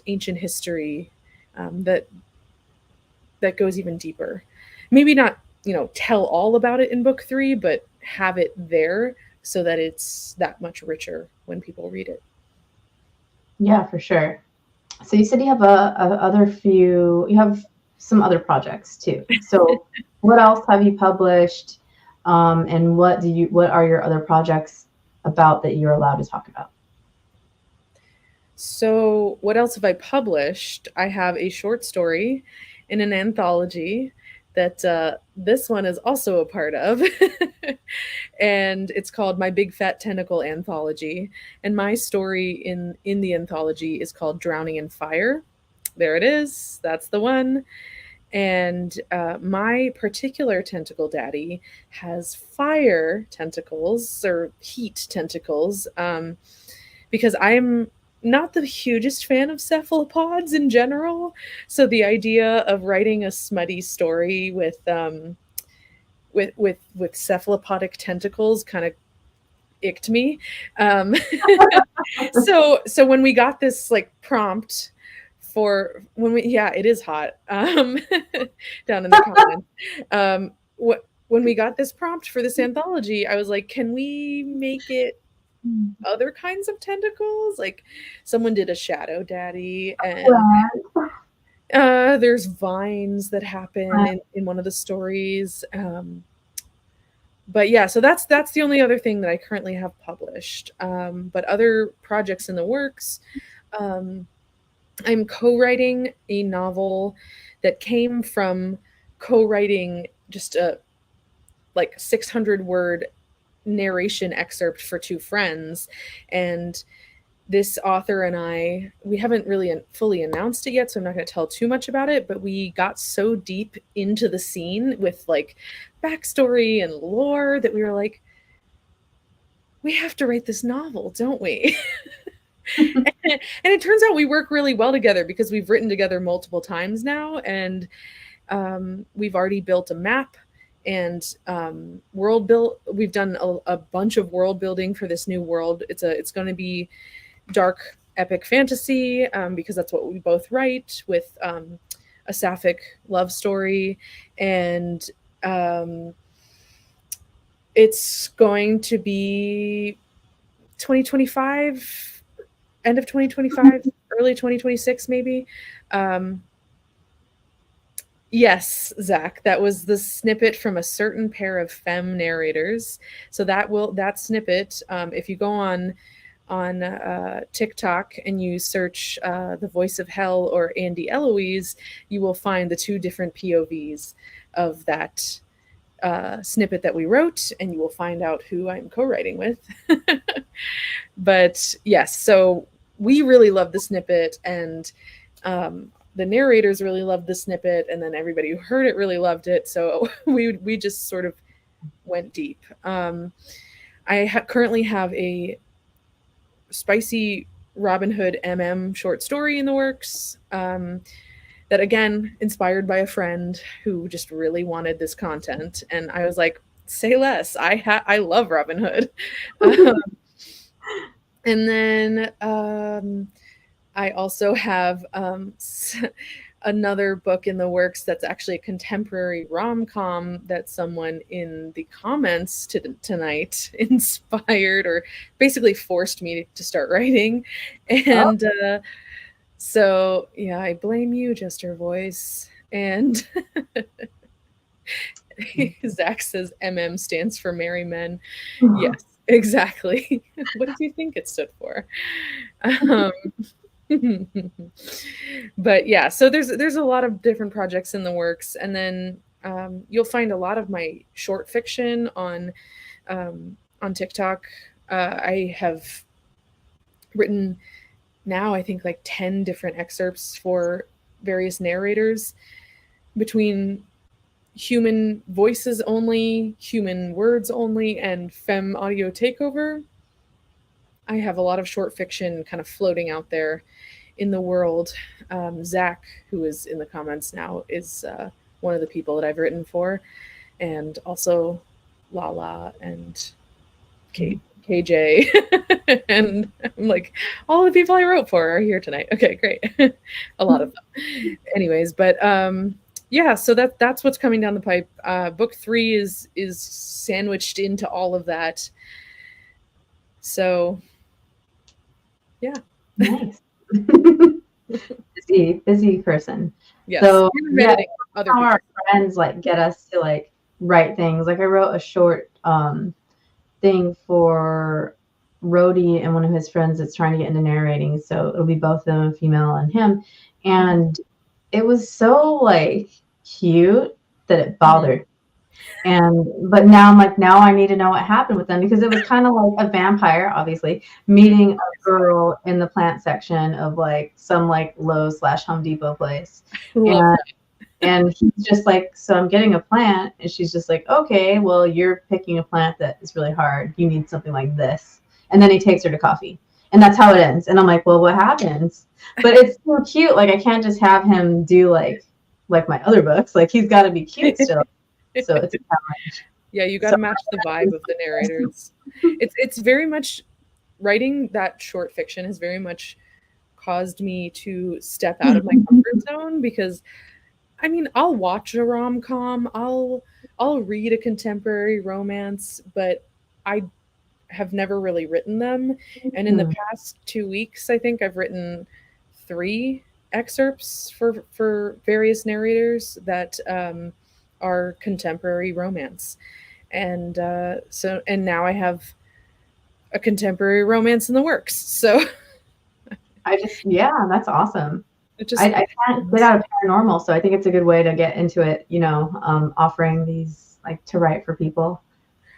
ancient history, that goes even deeper. Maybe not, tell all about it in book 3, but have it there so that it's that much richer when people read it. Yeah, for sure. So you said you have you have some other projects too. So what else have you published? And what are your other projects about that you're allowed to talk about? So, what else have I published? I have a short story in an anthology that this one is also a part of. And it's called My Big Fat Tentacle Anthology. And my story in the anthology is called Drowning in Fire. There it is. That's the one. And my particular tentacle daddy has fire tentacles or heat tentacles, because I'm not the hugest fan of cephalopods in general. So the idea of writing a smutty story with cephalopodic tentacles kind of icked me. Um, so when we got this like prompt for yeah, it is hot, down in the comments. When we got this prompt for this anthology, I was like, can we make it other kinds of tentacles? Like someone did a shadow daddy, and there's vines that happen in one of the stories. But yeah, so that's the only other thing that I currently have published. But other projects in the works. I'm co-writing a novel that came from co-writing just a like 600 word narration excerpt for two friends. And this author and we haven't really fully announced it yet, so I'm not going to tell too much about it, but we got so deep into the scene with like backstory and lore that we were like, we have to write this novel, don't we? And it turns out we work really well together because we've written together multiple times now, and we've already built a map and world build. We've done a bunch of world building for this new world. It's going to be dark epic fantasy, because that's what we both write, with a sapphic love story, and it's going to be 2025. End of 2025, early 2026, maybe. Yes, Zach, that was the snippet from a certain pair of femme narrators. So that snippet, if you go on TikTok and you search "The Voice of Hell" or Andy Eloise, you will find the two different POVs of that snippet that we wrote, and you will find out who I'm co-writing with. But yes, so we really love the snippet, and the narrators really loved the snippet, and then everybody who heard it really loved it. So we just sort of went deep. I currently have a spicy Robin Hood short story in the works. That again, inspired by a friend who just really wanted this content, and I was like, "Say less." I love Robin Hood. And then I also have another book in the works that's actually a contemporary rom-com that someone in the comments tonight inspired or basically forced me to start writing. And so, yeah, I blame you, Jester Voice. And Zach says MM stands for Merry Men. Yes, exactly. What did you think it stood for? But yeah, so there's a lot of different projects in the works, and then you'll find a lot of my short fiction on TikTok. I have written now, I think, like 10 different excerpts for various narrators, between human voices only, human words only, and femme audio takeover. I have a lot of short fiction kind of floating out there in the world. Zach, who is in the comments now, is one of the people that I've written for, and also Lala and KJ. And I'm like, all the people I wrote for are here tonight. Okay, great. A lot of them. Anyways, but yeah, so that's what's coming down the pipe. Book 3 is sandwiched into all of that. So yeah. Nice. busy person. Yes. So yeah, other how our friends like get us to like write things. Like I wrote a short thing for Rhodey and one of his friends that's trying to get into narrating. So it'll be both them, a female and him. And it was so like cute that it bothered. But now I'm like, now I need to know what happened with them, because it was kind of like a vampire, obviously, meeting a girl in the plant section of like some like Lowe's/Home Depot place. And he's just like, so I'm getting a plant. And she's just like, okay, well, you're picking a plant that is really hard. You need something like this. And then he takes her to coffee. And that's how it ends. And I'm like, well, what happens? But it's so cute. Like, I can't just have him do like my other books. Like, he's got to be cute still. So it's a challenge. Yeah, you got to match the vibe of the narrators. It's very much, writing that short fiction has very much caused me to step out of my comfort zone, because I mean, I'll watch a rom-com, I'll read a contemporary romance, but I have never really written them. And in the past 2 weeks, I think I've written 3 excerpts for various narrators that are contemporary romance. And and now I have a contemporary romance in the works. So that's awesome. I can't get out of paranormal, so I think it's a good way to get into it, offering these like to write for people.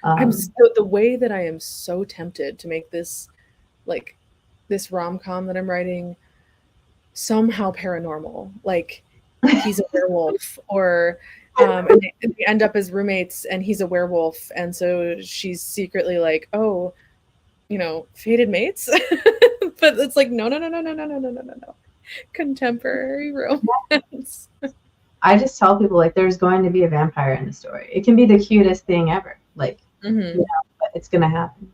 The way that I am so tempted to make this rom-com that I'm writing somehow paranormal, like he's a werewolf, or and they end up as roommates and he's a werewolf, and so she's secretly like, oh, fated mates. But it's like, no, contemporary romance. I just tell people, like, there's going to be a vampire in the story. It can be the cutest thing ever, like, but it's gonna happen.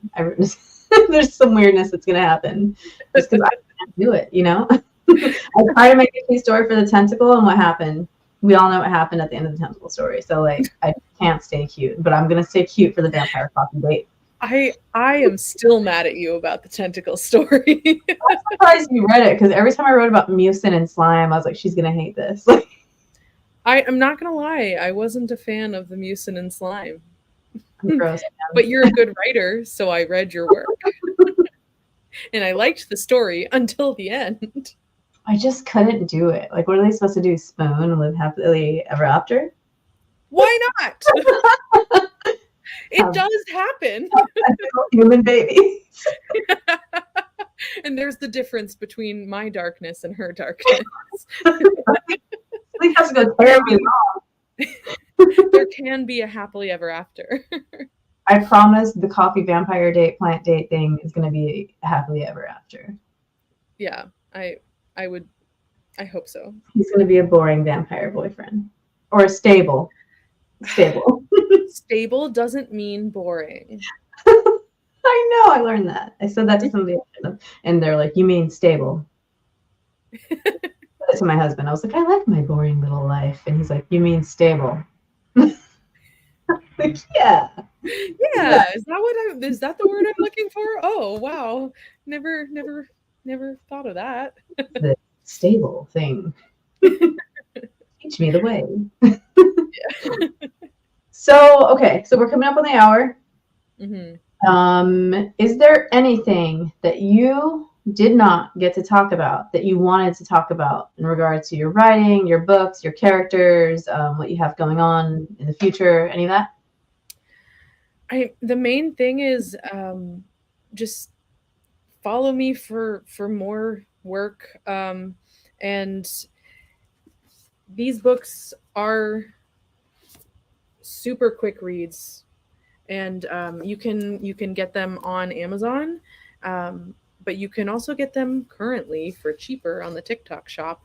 There's some weirdness that's gonna happen just because I can't do it. I try to make a cute story for the tentacle, and what happened? We all know what happened at the end of the tentacle story. So like, I can't stay cute, but I'm gonna stay cute for the vampire coffee date. I am still mad at you about the tentacle story. I'm surprised you read it, because every time I wrote about mucin and slime, I was like, she's gonna hate this. I'm not gonna lie, I wasn't a fan of the mucin and slime. I'm gross. But you're a good writer, so I read your work. And I liked the story until the end. I just couldn't do it. Like, what are they supposed to do? Spoon and live happily ever after? Why not? It Have does happen. human baby. And there's the difference between my darkness and her darkness. We have to go terribly wrong. There can be a happily ever after. I promise the coffee vampire date, plant date thing is going to be happily ever after. Yeah, I hope so. He's going to be a boring vampire boyfriend. Or a stable. Stable. Stable doesn't mean boring. I know, I learned that. I said that to somebody and they're like, you mean stable? To my husband, I was like, I like my boring little life. And he's like, you mean stable? Like, yeah. Yeah, is that the word I'm looking for? Oh, wow. Never thought of that. The stable thing. Teach me the way. Yeah. So, okay, so we're coming up on the hour. Mm-hmm. Is there anything that you did not get to talk about that you wanted to talk about in regards to your writing, your books, your characters, what you have going on in the future, any of that? The main thing is just follow me for more work, and these books are super quick reads, and you can get them on Amazon, but you can also get them currently for cheaper on the TikTok shop,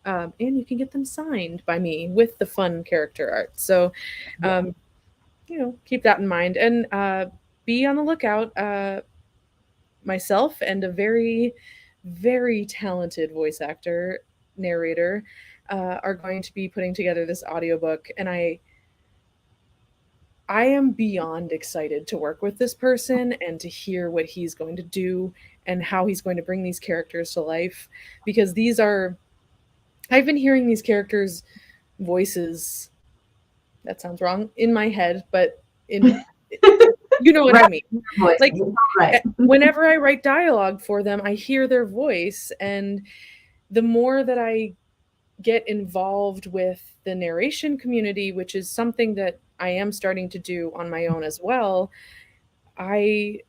and you can get them signed by me with the fun character art. So keep that in mind, and be on the lookout. Myself and a very, very talented voice actor, narrator, are going to be putting together this audiobook, and I am beyond excited to work with this person and to hear what he's going to do and how he's going to bring these characters to life, because I've been hearing these characters' voices, that sounds wrong, in my head, but in you know what Right. I mean. Like, right. Whenever I write dialogue for them, I hear their voice, and the more that I get involved with the narration community, which is something that I am starting to do on my own as well, I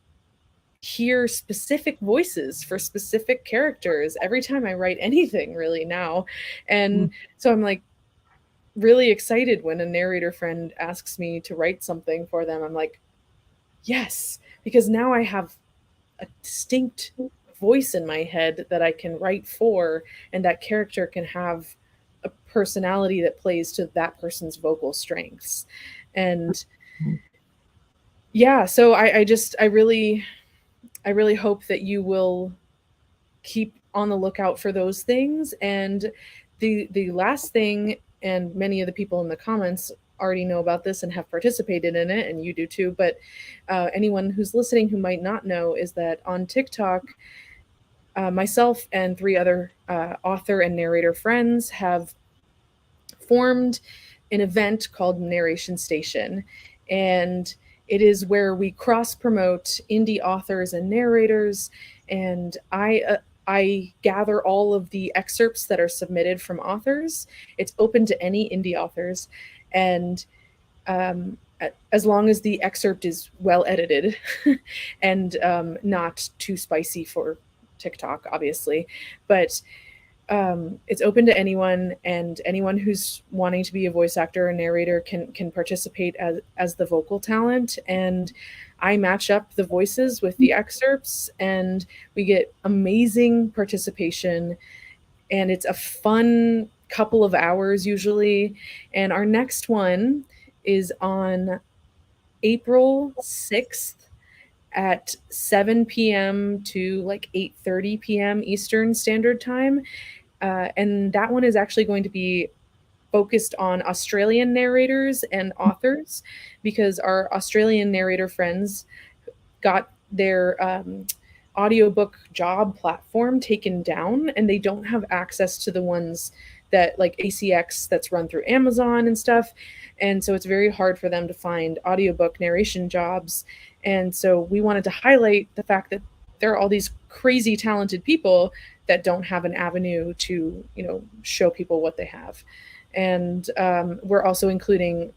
hear specific voices for specific characters every time I write anything really now. And so I'm like really excited when a narrator friend asks me to write something for them. I'm like, yes, because now I have a distinct voice in my head that I can write for, and that character can have a personality that plays to that person's vocal strengths. And yeah, so I really hope that you will keep on the lookout for those things. And the last thing, and many of the people in the comments already know about this and have participated in it, and you do too, but anyone who's listening who might not know, is that on TikTok, myself and 3 other author and narrator friends have formed an event called Narration Station, and it is where we cross promote indie authors and narrators, and I gather all of the excerpts that are submitted from authors. It's open to any indie authors, and as long as the excerpt is well edited and not too spicy for TikTok, obviously, but it's open to anyone, and anyone who's wanting to be a voice actor or narrator can participate as the vocal talent. And I match up the voices with the excerpts, and we get amazing participation, and it's a fun couple of hours usually. And our next one is on April 6th at 7 p.m. to like 8:30 p.m. Eastern Standard Time. And that one is actually going to be focused on Australian narrators and authors, because our Australian narrator friends got their audiobook job platform taken down, and they don't have access to the ones that like ACX that's run through Amazon and stuff. And so it's very hard for them to find audiobook narration jobs. And so we wanted to highlight the fact that there are all these crazy talented people that don't have an avenue to, show people what they have. And we're also including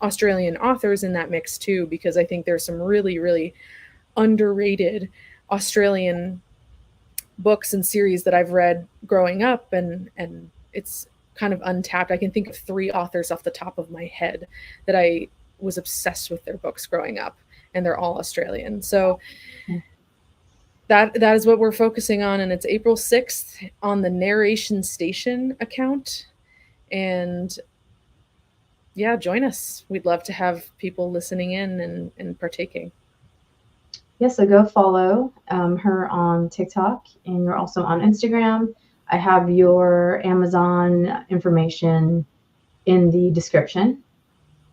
Australian authors in that mix too, because I think there's some really, really underrated Australian books and series that I've read growing up, and it's kind of untapped. I can think of 3 authors off the top of my head that I was obsessed with their books growing up, and they're all Australian. So that is what we're focusing on, and it's April 6th on the Narration Station account. And yeah, join us. We'd love to have people listening in and partaking. Yeah, so go follow her on TikTok, and you're also on Instagram. I have your Amazon information in the description.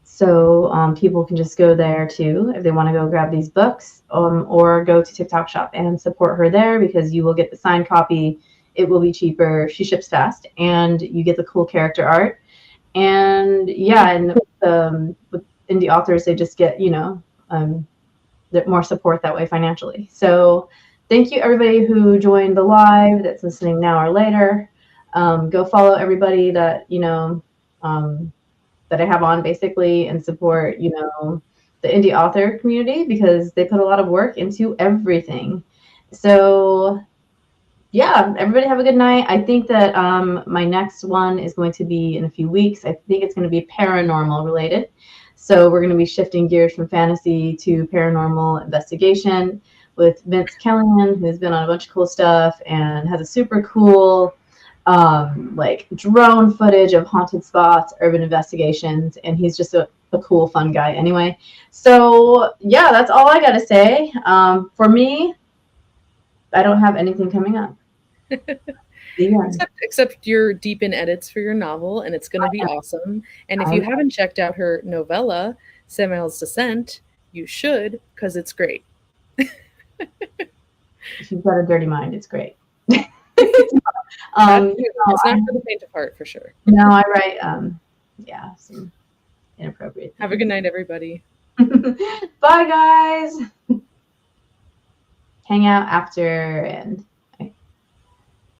So people can just go there too if they want to go grab these books, or go to TikTok Shop and support her there, because you will get the signed copy. It will be cheaper. She ships fast, and you get the cool character art. And yeah, and with indie authors, they just get, more support that way financially. So thank you everybody who joined the live, that's listening now or later. Go follow everybody that that I have on, basically, and support the indie author community, because they put a lot of work into everything. So yeah, everybody have a good night. I think that my next one is going to be in a few weeks. I think it's going to be paranormal related. So we're going to be shifting gears from fantasy to paranormal investigation with Vince Kellyan, who's been on a bunch of cool stuff and has a super cool like drone footage of haunted spots, urban investigations, and he's just a cool, fun guy anyway. So yeah, that's all I got to say. For me, I don't have anything coming up. Except you're deep in edits for your novel, and it's going to be awesome. And if you haven't checked out her novella, Samael's Descent, you should, because it's great. She's got a dirty mind. It's great. It's not for the faint of heart, for sure. No, I write, some inappropriate things. Have a good night, everybody. Bye, guys. Hang out after and